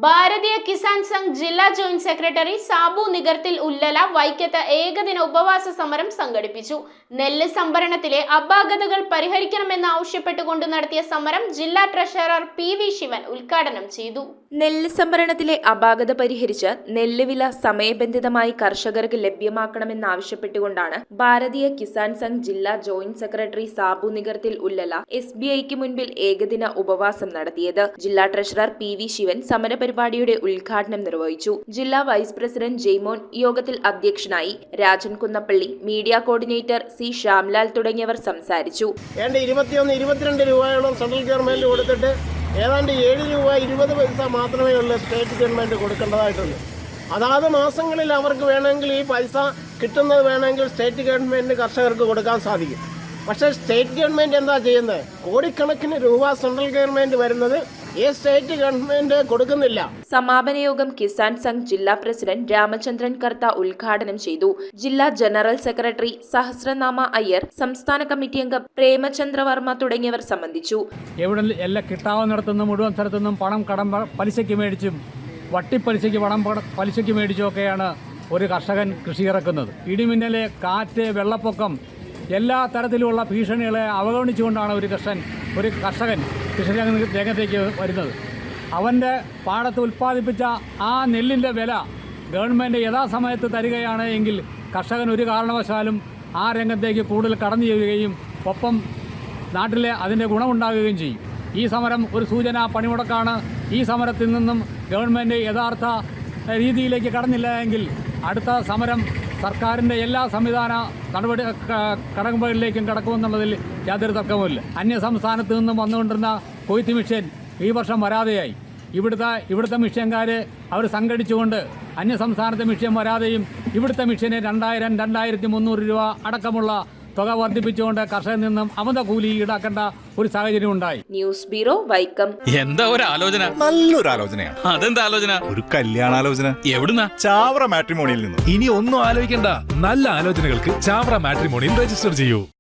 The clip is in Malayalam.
ഭാരതീയ കിസാൻ സംഘ് ജില്ലാ ജോയിന്റ് സെക്രട്ടറി സാബു നിഗർത്തിൽ ഉല്ലല വൈക്കത്ത് ഏകദിന ഉപവാസ സമരം സംഘടിപ്പിച്ചു. നെല്ല് സംഭരണത്തിലെ അപാകതകൾ പരിഹരിക്കണമെന്ന് ആവശ്യപ്പെട്ടുകൊണ്ട് നടത്തിയ സമരം ജില്ലാ ട്രഷറർ പി.വി. ശിവൻ ഉദ്ഘാടനം ചെയ്തു. നെല്ല് സംഭരണത്തിലെ അപാകത പരിഹരിച്ച് നെല്ല് വില സമയബന്ധിതമായി കർഷകർക്ക് ലഭ്യമാക്കണമെന്നാവശ്യപ്പെട്ടുകൊണ്ടാണ് ഭാരതീയ കിസാൻ സംഘ് ജില്ലാ ജോയിന്റ് സെക്രട്ടറി സാബു നിഗർത്തിൽ ഉല്ലല SBIക്ക് മുൻപിൽ ഏകദിന ഉപവാസം നടത്തിയത്. ജില്ലാ ട്രഷറർ പി.വി. ശിവൻ സമരപരിപാടിയുടെ ഉദ്ഘാടനം നിർവഹിച്ചു. ജില്ലാ വൈസ് പ്രസിഡന്റ് ജെയ്മോൻ യോഗത്തിൽ അധ്യക്ഷനായി. Rajan Kunnappally, media coordinator C Shyamlal തുടങ്ങിയവർ സംസാരിച്ചു. 21-22 രൂപയോളം സെൻട്രൽ ഗവൺമെന്റ് കൊടുത്തിട്ട് ഏതാണ്ട് 7 രൂപ 20 പൈസ മാത്രമേ ഉള്ളൂ സ്റ്റേറ്റ് ഗവൺമെന്റ് കൊടുക്കേണ്ടതായിട്ടുണ്ട്. അതാത് മാസങ്ങളിൽ അവർക്ക് വേണമെങ്കിൽ ഈ പൈസ കിട്ടുന്നത് വേണമെങ്കിൽ സ്റ്റേറ്റ് ഗവൺമെന്റ് കർഷകർക്ക് കൊടുക്കാൻ സാധിക്കും. പക്ഷേ സ്റ്റേറ്റ് ഗവൺമെന്റ് എന്താ ചെയ്യുന്നത്? കോടിക്കണക്കിന് രൂപ സെൻട്രൽ ഗവൺമെന്റ് വരുന്നത് ഈ സ്റ്റേറ്റ് ഗവൺമെന്റ് കൊടുക്കുന്നില്ല. സമാപന യോഗം കിസാൻ സംഘ് ജില്ലാ പ്രസിഡന്റ് രാമചന്ദ്രൻ കർത്ത ഉദ്ഘാടനം ചെയ്തു. ജില്ലാ ജനറൽ സെക്രട്ടറി സഹസ്രനാമ അയ്യർ, സംസ്ഥാന കമ്മിറ്റി അംഗം പ്രേമചന്ദ്ര വർമ്മ തുടങ്ങിയവർ സംബന്ധിച്ചു. എവിടെ എല്ലാം കിട്ടാവുന്നിടത്തുനിന്നും മുഴുവൻ സ്ഥലത്തുനിന്നും പണം കടം പലിശയ്ക്ക് മേടിച്ചും വട്ടിപ്പലിശയ്ക്ക് പണം പലിശയ്ക്ക് മേടിച്ചുമൊക്കെയാണ് ഒരു കർഷകൻ കൃഷി ഇറക്കുന്നത്. ഇടിമിന്നല്, കാറ്റ്, വെള്ളപ്പൊക്കം, എല്ലാ തരത്തിലുമുള്ള ഭീഷണികളെ അവഗണിച്ചുകൊണ്ടാണ് ഒരു കർഷകൻ കൃഷി രംഗത്തേക്ക് വരുന്നത്. അവൻ്റെ പാടത്ത് ഉൽപ്പാദിപ്പിച്ച ആ നെല്ലിൻ്റെ വില ഗവൺമെൻറ് യഥാസമയത്ത് തരികയാണ് എങ്കിൽ കർഷകൻ ഒരു കാരണവശാലും ആ രംഗത്തേക്ക് കൂടുതൽ കടന്നു ചെയ്യുകയും ഒപ്പം നാട്ടിലെ അതിൻ്റെ ഗുണമുണ്ടാകുകയും ചെയ്യും. ഈ സമരം ഒരു സൂചന പണിമുടക്കാണ്. ഈ സമരത്തിൽ നിന്നും ഗവൺമെൻറ് യഥാർത്ഥ രീതിയിലേക്ക് കടന്നില്ല എങ്കിൽ അടുത്ത സമരം സർക്കാരിൻ്റെ എല്ലാ സംവിധാന നടപടി കടമ്പകളിലേക്കും കടക്കുമെന്നുള്ളതിൽ യാതൊരു തർക്കവുമില്ല. അന്യ സംസ്ഥാനത്ത് നിന്നും വന്നുകൊണ്ടിരുന്ന കൊയ്ത്ത് മിഷൻ ഈ വർഷം വരാതെയായി. ഇവിടുത്തെ മിഷ്യൻകാർ അവർ സംഘടിച്ചുകൊണ്ട് അന്യ സംസ്ഥാനത്തെ മിഷ്യൻ വരാതെയും ഇവിടുത്തെ മിഷ്യന് 2000-2300 രൂപ അടക്കമുള്ള തുക വർദ്ധിപ്പിച്ചുകൊണ്ട് കർഷകരിൽ നിന്നും അമിത കൂലി ഈടാക്കേണ്ട ഒരു സാഹചര്യം ഉണ്ടായി. News bureau, Vaikom. എന്താ ഒരു ആലോചന? നല്ലൊരു ആലോചനയാണ്. അതെന്താ ആലോചന? ഒരു കല്യാണാലോചന. എവിടുന്നാ? ചാവറ മാട്രിമോണിയിൽ നിന്നും. ഇനി ഒന്നും ആലോചിക്കണ്ട, നല്ല ആലോചനകൾക്ക് ചാവറ മാട്രിമോണിയിൽ രജിസ്റ്റർ ചെയ്യൂ.